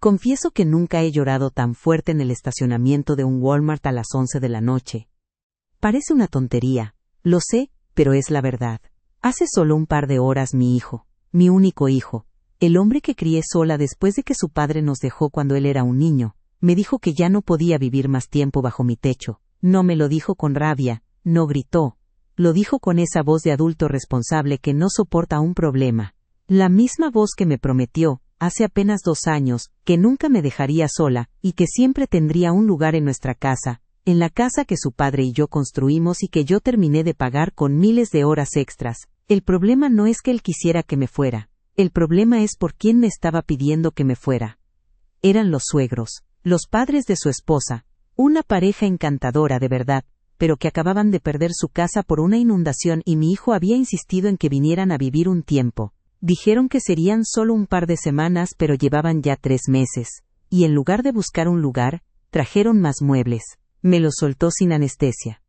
Confieso que nunca he llorado tan fuerte en el estacionamiento de un Walmart a las 11 de la noche. Parece una tontería, lo sé, pero es la verdad. Hace solo un par de horas mi hijo, mi único hijo, el hombre que crié sola después de que su padre nos dejó cuando él era un niño, me dijo que ya no podía vivir más tiempo bajo mi techo. No me lo dijo con rabia, no gritó. Lo dijo con esa voz de adulto responsable que no soporta un problema. La misma voz que me prometió, hace apenas 2 años, que nunca me dejaría sola, y que siempre tendría un lugar en nuestra casa, en la casa que su padre y yo construimos y que yo terminé de pagar con miles de horas extras. El problema no es que él quisiera que me fuera. El problema es por quién me estaba pidiendo que me fuera. Eran los suegros, los padres de su esposa, una pareja encantadora de verdad, pero que acababan de perder su casa por una inundación y mi hijo había insistido en que vinieran a vivir un tiempo. Dijeron que serían solo un par de semanas, pero llevaban ya 3 meses, y en lugar de buscar un lugar, trajeron más muebles. Me los soltó sin anestesia.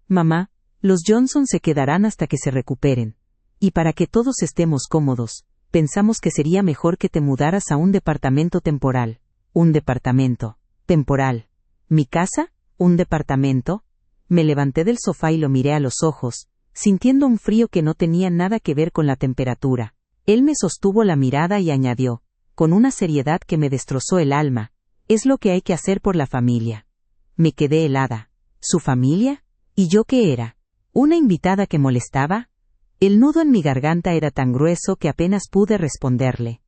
Mamá, los Johnson se quedarán hasta que se recuperen. Y para que todos estemos cómodos, pensamos que sería mejor que te mudaras a un departamento temporal. ¿Un departamento temporal? ¿Mi casa? ¿Un departamento? Me levanté del sofá y lo miré a los ojos, sintiendo un frío que no tenía nada que ver con la temperatura. Él me sostuvo la mirada y añadió, con una seriedad que me destrozó el alma, es lo que hay que hacer por la familia. Me quedé helada. ¿Su familia? ¿Y yo qué era? ¿Una invitada que molestaba? El nudo en mi garganta era tan grueso que apenas pude responderle.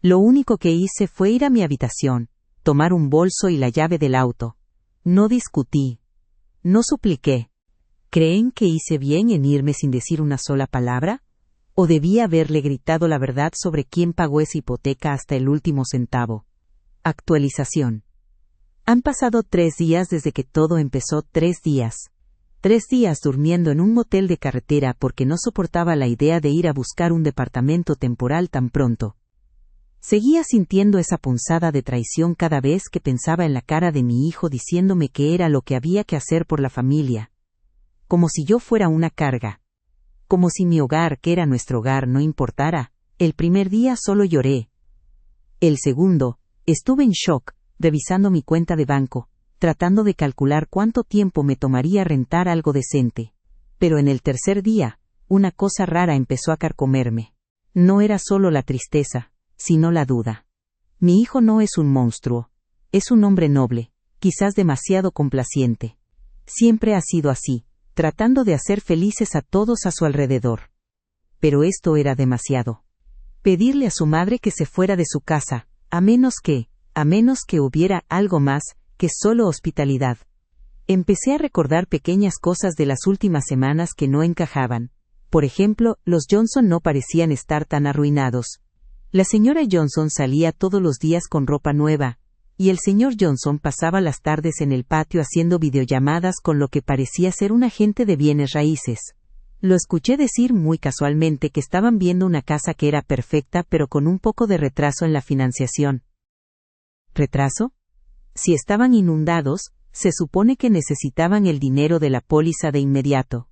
Lo único que hice fue ir a mi habitación, tomar un bolso y la llave del auto. No discutí. No supliqué. ¿Creen que hice bien en irme sin decir una sola palabra? ¿O debía haberle gritado la verdad sobre quién pagó esa hipoteca hasta el último centavo? Actualización. Han pasado 3 días desde que todo empezó. 3 días. 3 días durmiendo en un motel de carretera porque no soportaba la idea de ir a buscar un departamento temporal tan pronto. Seguía sintiendo esa punzada de traición cada vez que pensaba en la cara de mi hijo diciéndome que era lo que había que hacer por la familia. Como si yo fuera una carga. Como si mi hogar, que era nuestro hogar, no importara. El primer día solo lloré. El segundo, estuve en shock, revisando mi cuenta de banco, tratando de calcular cuánto tiempo me tomaría rentar algo decente. Pero en el tercer día, una cosa rara empezó a carcomerme. No era solo la tristeza, sino la duda. Mi hijo no es un monstruo. Es un hombre noble, quizás demasiado complaciente. Siempre ha sido así, tratando de hacer felices a todos a su alrededor. Pero esto era demasiado. Pedirle a su madre que se fuera de su casa, a menos que hubiera algo más que solo hospitalidad. Empecé a recordar pequeñas cosas de las últimas semanas que no encajaban. Por ejemplo, los Johnson no parecían estar tan arruinados. La señora Johnson salía todos los días con ropa nueva, y el señor Johnson pasaba las tardes en el patio haciendo videollamadas con lo que parecía ser un agente de bienes raíces. Lo escuché decir muy casualmente que estaban viendo una casa que era perfecta pero con un poco de retraso en la financiación. ¿Retraso? Si estaban inundados, se supone que necesitaban el dinero de la póliza de inmediato.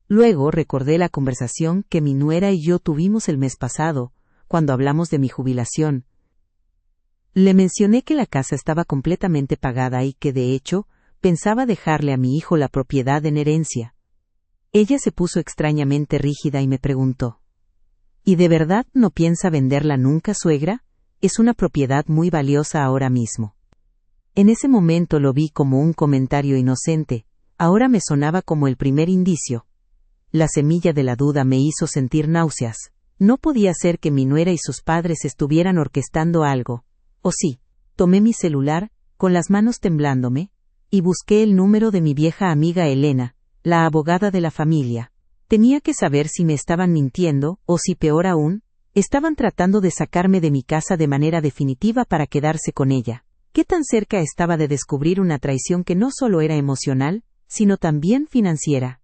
Luego recordé la conversación que mi nuera y yo tuvimos el mes pasado, cuando hablamos de mi jubilación. Le mencioné que la casa estaba completamente pagada y que, de hecho, pensaba dejarle a mi hijo la propiedad en herencia. Ella se puso extrañamente rígida y me preguntó: ¿Y de verdad no piensa venderla nunca, suegra? Es una propiedad muy valiosa ahora mismo. En ese momento lo vi como un comentario inocente, ahora me sonaba como el primer indicio. La semilla de la duda me hizo sentir náuseas. No podía ser que mi nuera y sus padres estuvieran orquestando algo. ¿O sí? Tomé mi celular, con las manos temblándome, y busqué el número de mi vieja amiga Elena, la abogada de la familia. Tenía que saber si me estaban mintiendo, o si peor aún, estaban tratando de sacarme de mi casa de manera definitiva para quedarse con ella. ¿Qué tan cerca estaba de descubrir una traición que no solo era emocional, sino también financiera?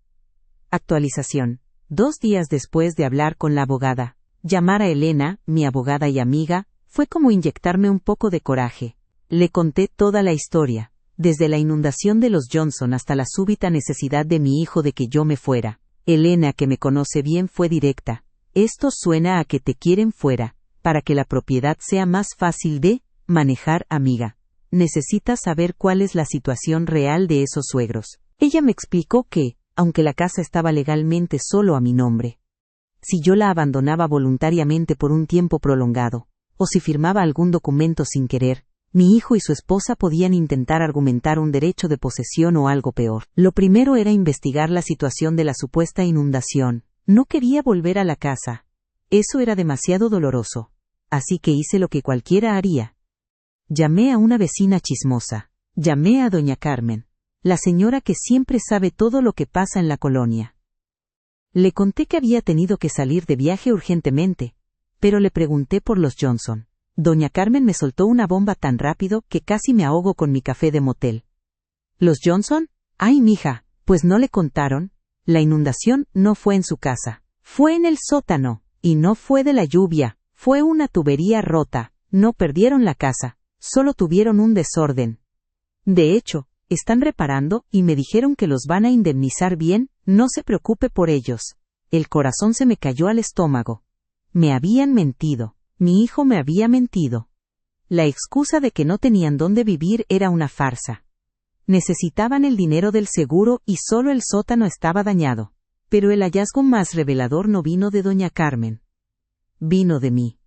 Actualización. 2 días después de hablar con la abogada, llamar a Elena, mi abogada y amiga, fue como inyectarme un poco de coraje. Le conté toda la historia, desde la inundación de los Johnson hasta la súbita necesidad de mi hijo de que yo me fuera. Elena, que me conoce bien, fue directa. Esto suena a que te quieren fuera, para que la propiedad sea más fácil de manejar, amiga. Necesitas saber cuál es la situación real de esos suegros. Ella me explicó que, aunque la casa estaba legalmente solo a mi nombre, si yo la abandonaba voluntariamente por un tiempo prolongado, o si firmaba algún documento sin querer, mi hijo y su esposa podían intentar argumentar un derecho de posesión o algo peor. Lo primero era investigar la situación de la supuesta inundación. No quería volver a la casa. Eso era demasiado doloroso. Así que hice lo que cualquiera haría. Llamé a una vecina chismosa. Llamé a doña Carmen, la señora que siempre sabe todo lo que pasa en la colonia. Le conté que había tenido que salir de viaje urgentemente, pero le pregunté por los Johnson. Doña Carmen me soltó una bomba tan rápido que casi me ahogo con mi café de motel. ¿Los Johnson? Ay, mija, pues no le contaron. La inundación no fue en su casa. Fue en el sótano, y no fue de la lluvia, fue una tubería rota. No perdieron la casa, solo tuvieron un desorden. De hecho, están reparando y me dijeron que los van a indemnizar bien, no se preocupe por ellos. El corazón se me cayó al estómago. Me habían mentido. Mi hijo me había mentido. La excusa de que no tenían dónde vivir era una farsa. Necesitaban el dinero del seguro y solo el sótano estaba dañado. Pero el hallazgo más revelador no vino de doña Carmen. Vino de mí.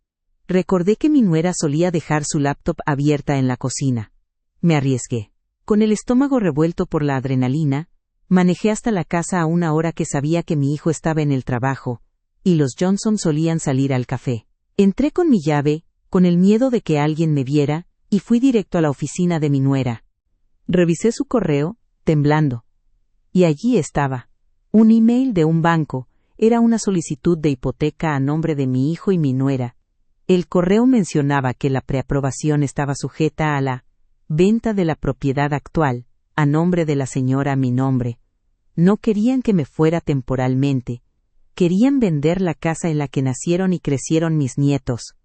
Recordé que mi nuera solía dejar su laptop abierta en la cocina. Me arriesgué. Con el estómago revuelto por la adrenalina, manejé hasta la casa a una hora que sabía que mi hijo estaba en el trabajo, y los Johnson solían salir al café. Entré con mi llave, con el miedo de que alguien me viera, y fui directo a la oficina de mi nuera. Revisé su correo, temblando. Y allí estaba. Un email de un banco. Era una solicitud de hipoteca a nombre de mi hijo y mi nuera. El correo mencionaba que la preaprobación estaba sujeta a la venta de la propiedad actual, a nombre de la señora a mi nombre. No querían que me fuera temporalmente. Querían vender la casa en la que nacieron y crecieron mis nietos.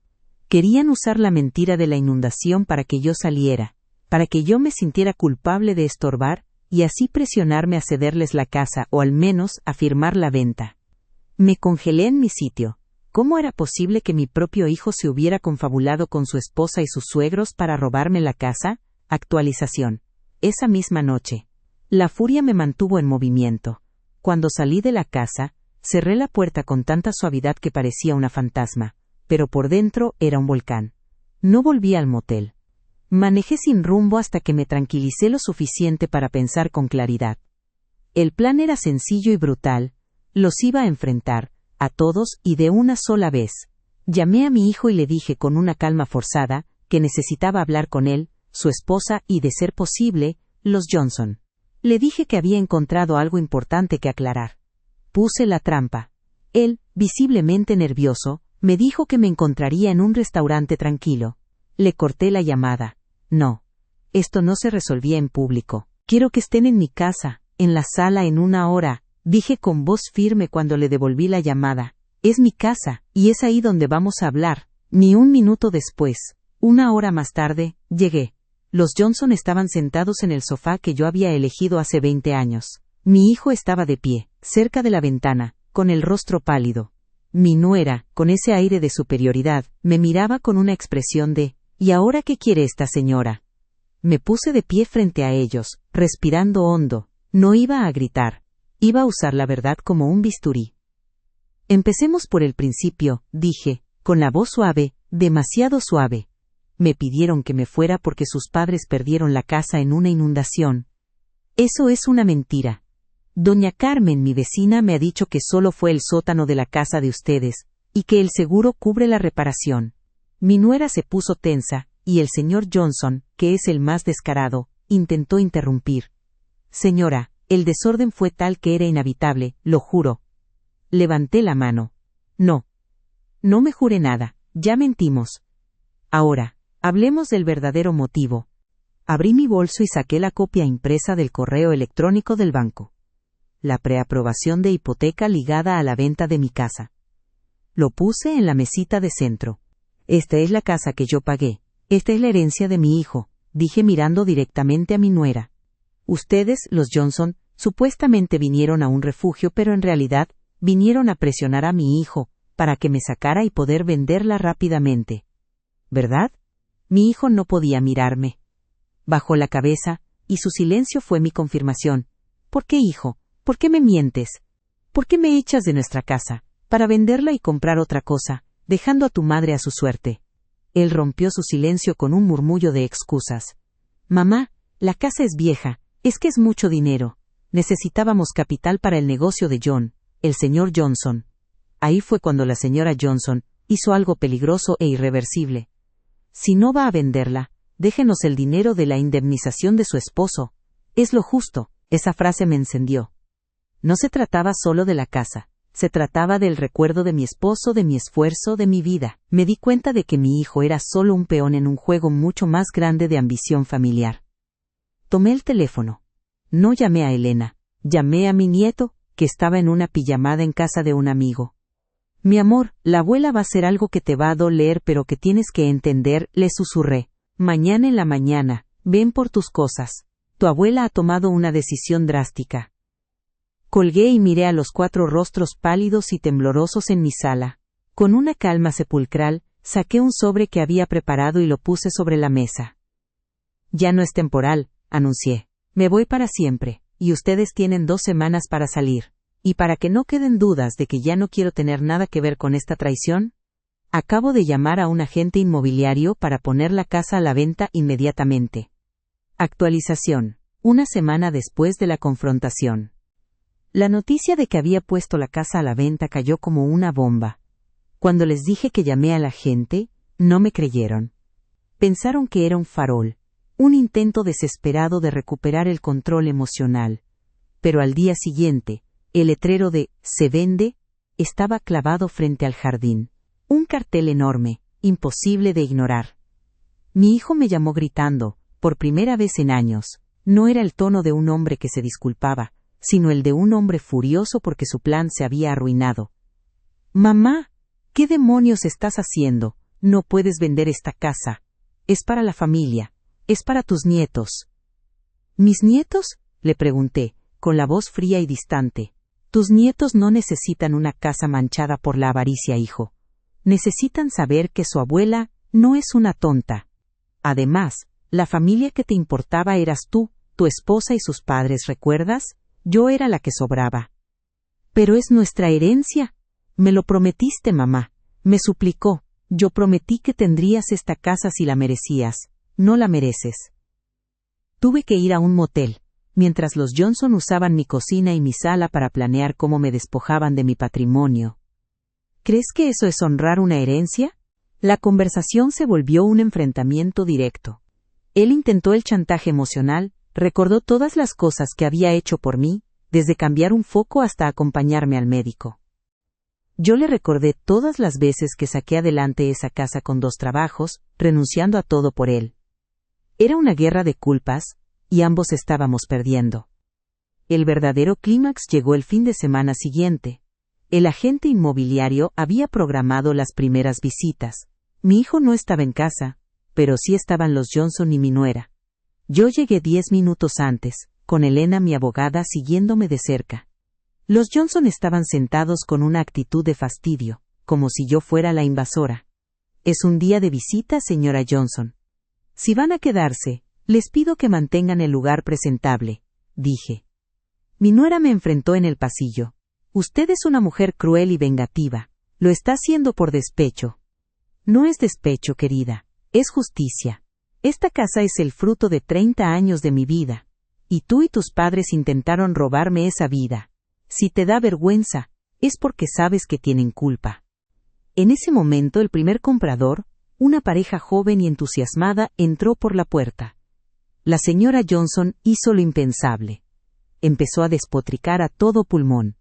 Querían usar la mentira de la inundación para que yo saliera, para que yo me sintiera culpable de estorbar, y así presionarme a cederles la casa o al menos a firmar la venta. Me congelé en mi sitio. ¿Cómo era posible que mi propio hijo se hubiera confabulado con su esposa y sus suegros para robarme la casa? Actualización. Esa misma noche. La furia me mantuvo en movimiento. Cuando salí de la casa, cerré la puerta con tanta suavidad que parecía una fantasma, pero por dentro era un volcán. No volví al motel. Manejé sin rumbo hasta que me tranquilicé lo suficiente para pensar con claridad. El plan era sencillo y brutal. Los iba a enfrentar, a todos y de una sola vez. Llamé a mi hijo y le dije con una calma forzada, que necesitaba hablar con él, su esposa y, de ser posible, los Johnson. Le dije que había encontrado algo importante que aclarar. Puse la trampa. Él, visiblemente nervioso, me dijo que me encontraría en un restaurante tranquilo. Le corté la llamada. No. Esto no se resolvía en público. Quiero que estén en mi casa, en la sala en una hora, dije con voz firme cuando le devolví la llamada. Es mi casa, y es ahí donde vamos a hablar. Ni un minuto después, una hora más tarde, llegué. Los Johnson estaban sentados en el sofá que yo había elegido hace 20 años. Mi hijo estaba de pie, cerca de la ventana, con el rostro pálido. Mi nuera, con ese aire de superioridad, me miraba con una expresión de ¿y ahora qué quiere esta señora? Me puse de pie frente a ellos, respirando hondo. No iba a gritar. Iba a usar la verdad como un bisturí. Empecemos por el principio, dije, con la voz suave, demasiado suave. Me pidieron que me fuera porque sus padres perdieron la casa en una inundación. Eso es una mentira. Doña Carmen, mi vecina, me ha dicho que solo fue el sótano de la casa de ustedes, y que el seguro cubre la reparación. Mi nuera se puso tensa, y el señor Johnson, que es el más descarado, intentó interrumpir. Señora, el desorden fue tal que era inevitable, lo juro. Levanté la mano. No. No me jure nada, ya mentimos. Ahora, hablemos del verdadero motivo. Abrí mi bolso y saqué la copia impresa del correo electrónico del banco. La preaprobación de hipoteca ligada a la venta de mi casa. Lo puse en la mesita de centro. Esta es la casa que yo pagué. Esta es la herencia de mi hijo, dije mirando directamente a mi nuera. Ustedes, los Johnson, supuestamente vinieron a un refugio, pero en realidad, vinieron a presionar a mi hijo, para que me sacara y poder venderla rápidamente. ¿Verdad? Mi hijo no podía mirarme. Bajó la cabeza, y su silencio fue mi confirmación. ¿Por qué, hijo? ¿Por qué me mientes? ¿Por qué me echas de nuestra casa, para venderla y comprar otra cosa, dejando a tu madre a su suerte? Él rompió su silencio con un murmullo de excusas. Mamá, la casa es vieja, es que es mucho dinero. Necesitábamos capital para el negocio de John, el señor Johnson. Ahí fue cuando la señora Johnson hizo algo peligroso e irreversible. Si no va a venderla, déjenos el dinero de la indemnización de su esposo. Es lo justo. Esa frase me encendió. No se trataba solo de la casa. Se trataba del recuerdo de mi esposo, de mi esfuerzo, de mi vida. Me di cuenta de que mi hijo era solo un peón en un juego mucho más grande de ambición familiar. Tomé el teléfono. No llamé a Elena. Llamé a mi nieto, que estaba en una pijamada en casa de un amigo. Mi amor, la abuela va a hacer algo que te va a doler, pero que tienes que entender, le susurré. Mañana en la mañana, ven por tus cosas. Tu abuela ha tomado una decisión drástica. Colgué y miré a los 4 rostros pálidos y temblorosos en mi sala. Con una calma sepulcral, saqué un sobre que había preparado y lo puse sobre la mesa. Ya no es temporal, anuncié. Me voy para siempre, y ustedes tienen 2 semanas para salir. Y para que no queden dudas de que ya no quiero tener nada que ver con esta traición, acabo de llamar a un agente inmobiliario para poner la casa a la venta inmediatamente. Actualización. 1 semana después de la confrontación. La noticia de que había puesto la casa a la venta cayó como una bomba. Cuando les dije que llamé a la gente, no me creyeron. Pensaron que era un farol, un intento desesperado de recuperar el control emocional. Pero al día siguiente, el letrero de «Se vende» estaba clavado frente al jardín. Un cartel enorme, imposible de ignorar. Mi hijo me llamó gritando, por primera vez en años. No era el tono de un hombre que se disculpaba, sino el de un hombre furioso porque su plan se había arruinado. Mamá, ¿qué demonios estás haciendo? No puedes vender esta casa. Es para la familia. Es para tus nietos. ¿Mis nietos? Le pregunté, con la voz fría y distante. Tus nietos no necesitan una casa manchada por la avaricia, hijo. Necesitan saber que su abuela no es una tonta. Además, la familia que te importaba eras tú, tu esposa y sus padres, ¿recuerdas? Yo era la que sobraba. Pero es nuestra herencia. Me lo prometiste, mamá. Me suplicó. Yo prometí que tendrías esta casa si la merecías. No la mereces. Tuve que ir a un motel, mientras los Johnson usaban mi cocina y mi sala para planear cómo me despojaban de mi patrimonio. ¿Crees que eso es honrar una herencia? La conversación se volvió un enfrentamiento directo. Él intentó el chantaje emocional, recordó todas las cosas que había hecho por mí, desde cambiar un foco hasta acompañarme al médico. Yo le recordé todas las veces que saqué adelante esa casa con 2 trabajos, renunciando a todo por él. Era una guerra de culpas, y ambos estábamos perdiendo. El verdadero clímax llegó el fin de semana siguiente. El agente inmobiliario había programado las primeras visitas. Mi hijo no estaba en casa, pero sí estaban los Johnson y mi nuera. Yo llegué 10 minutos antes, con Elena, mi abogada, siguiéndome de cerca. Los Johnson estaban sentados con una actitud de fastidio, como si yo fuera la invasora. Es un día de visita, señora Johnson. Si van a quedarse, les pido que mantengan el lugar presentable, dije. Mi nuera me enfrentó en el pasillo. Usted es una mujer cruel y vengativa. Lo está haciendo por despecho. No es despecho, querida. Es justicia. Esta casa es el fruto de 30 años de mi vida. Y tú y tus padres intentaron robarme esa vida. Si te da vergüenza, es porque sabes que tienen culpa. En ese momento el primer comprador, una pareja joven y entusiasmada, entró por la puerta. La señora Johnson hizo lo impensable. Empezó a despotricar a todo pulmón.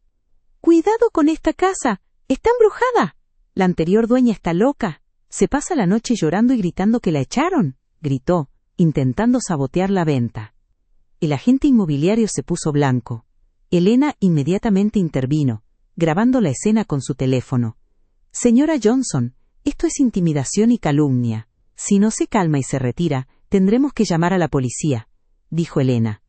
¡Cuidado con esta casa! ¡Está embrujada! La anterior dueña está loca. Se pasa la noche llorando y gritando que la echaron, gritó, intentando sabotear la venta. El agente inmobiliario se puso blanco. Elena inmediatamente intervino, grabando la escena con su teléfono. Señora Johnson, esto es intimidación y calumnia. Si no se calma y se retira, tendremos que llamar a la policía, dijo Elena.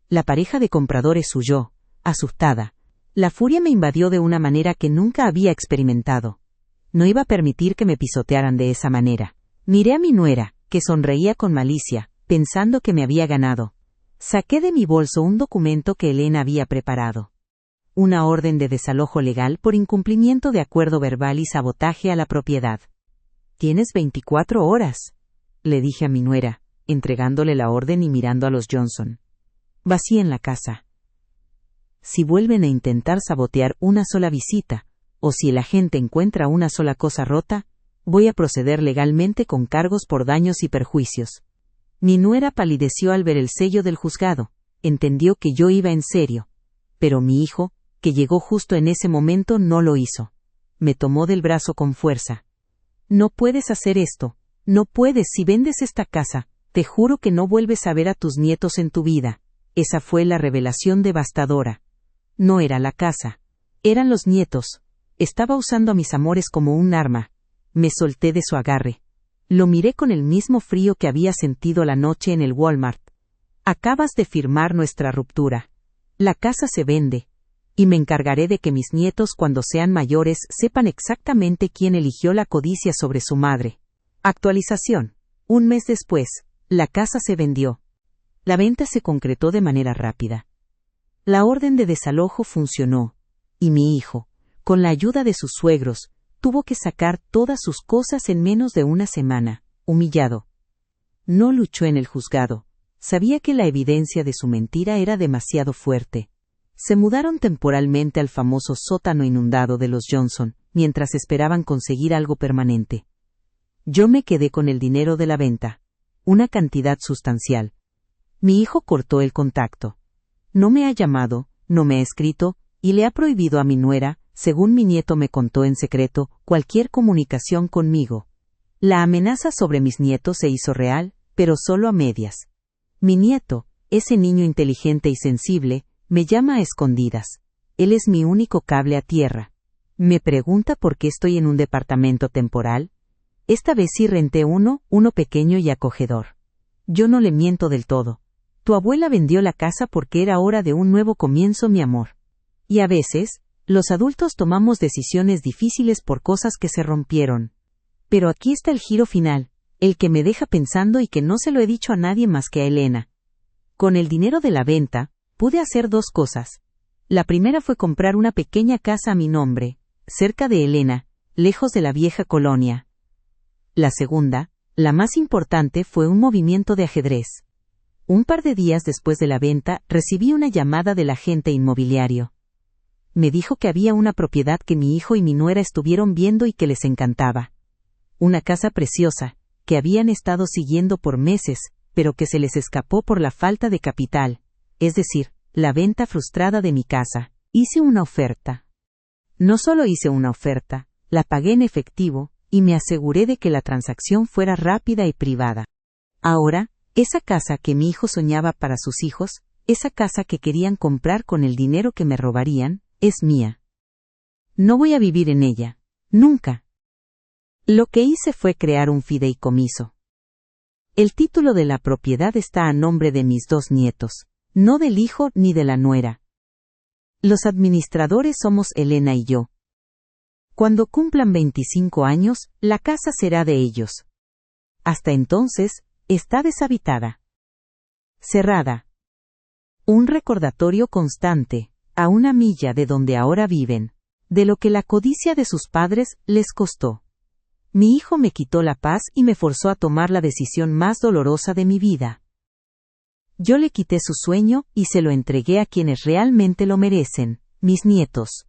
La pareja de compradores huyó, asustada. La furia me invadió de una manera que nunca había experimentado. No iba a permitir que me pisotearan de esa manera. Miré a mi nuera, que sonreía con malicia, pensando que me había ganado. Saqué de mi bolso un documento que Elena había preparado. Una orden de desalojo legal por incumplimiento de acuerdo verbal y sabotaje a la propiedad. «Tienes 24 horas», le dije a mi nuera, entregándole la orden y mirando a los Johnson. «Vacíen la casa. Si vuelven a intentar sabotear una sola visita, o si el agente encuentra una sola cosa rota, voy a proceder legalmente con cargos por daños y perjuicios». Mi nuera palideció al ver el sello del juzgado, entendió que yo iba en serio, pero mi hijo, que llegó justo en ese momento, no lo hizo. Me tomó del brazo con fuerza. «No puedes hacer esto, no puedes. Si vendes esta casa, te juro que no vuelves a ver a tus nietos en tu vida». Esa fue la revelación devastadora. No era la casa, eran los nietos. Estaba usando a mis amores como un arma. Me solté de su agarre. Lo miré con el mismo frío que había sentido la noche en el Walmart. «Acabas de firmar nuestra ruptura. La casa se vende. Y me encargaré de que mis nietos, cuando sean mayores, sepan exactamente quién eligió la codicia sobre su madre». Actualización. Un mes después, la casa se vendió. La venta se concretó de manera rápida. La orden de desalojo funcionó, y mi hijo, con la ayuda de sus suegros, tuvo que sacar todas sus cosas en menos de una semana, humillado. No luchó en el juzgado. Sabía que la evidencia de su mentira era demasiado fuerte. Se mudaron temporalmente al famoso sótano inundado de los Johnson, mientras esperaban conseguir algo permanente. Yo me quedé con el dinero de la venta, una cantidad sustancial. Mi hijo cortó el contacto. No me ha llamado, no me ha escrito, y le ha prohibido a mi nuera, según mi nieto me contó en secreto, cualquier comunicación conmigo. La amenaza sobre mis nietos se hizo real, pero solo a medias. Mi nieto, ese niño inteligente y sensible, me llama a escondidas. Él es mi único cable a tierra. Me pregunta por qué estoy en un departamento temporal. Esta vez sí renté uno pequeño y acogedor. Yo no le miento del todo. Tu abuela vendió la casa porque era hora de un nuevo comienzo, mi amor. Y a veces, los adultos tomamos decisiones difíciles por cosas que se rompieron. Pero aquí está el giro final, el que me deja pensando y que no se lo he dicho a nadie más que a Elena. Con el dinero de la venta, pude hacer dos cosas. La primera fue comprar una pequeña casa a mi nombre, cerca de Elena, lejos de la vieja colonia. La segunda, la más importante, fue un movimiento de ajedrez. Un par de días después de la venta, recibí una llamada del agente inmobiliario. Me dijo que había una propiedad que mi hijo y mi nuera estuvieron viendo y que les encantaba. Una casa preciosa, que habían estado siguiendo por meses, pero que se les escapó por la falta de capital, es decir, la venta frustrada de mi casa. Hice una oferta. No solo hice una oferta, la pagué en efectivo, y me aseguré de que la transacción fuera rápida y privada. Ahora, esa casa que mi hijo soñaba para sus hijos, esa casa que querían comprar con el dinero que me robarían, es mía. No voy a vivir en ella, nunca. Lo que hice fue crear un fideicomiso. El título de la propiedad está a nombre de mis dos nietos, no del hijo ni de la nuera. Los administradores somos Elena y yo. Cuando cumplan 25 años, la casa será de ellos. Hasta entonces, está deshabitada. Cerrada. Un recordatorio constante, a una milla de donde ahora viven, de lo que la codicia de sus padres les costó. Mi hijo me quitó la paz y me forzó a tomar la decisión más dolorosa de mi vida. Yo le quité su sueño y se lo entregué a quienes realmente lo merecen, mis nietos.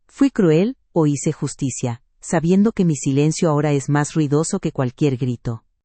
¿Fui cruel o hice justicia, sabiendo que mi silencio ahora es más ruidoso que cualquier grito?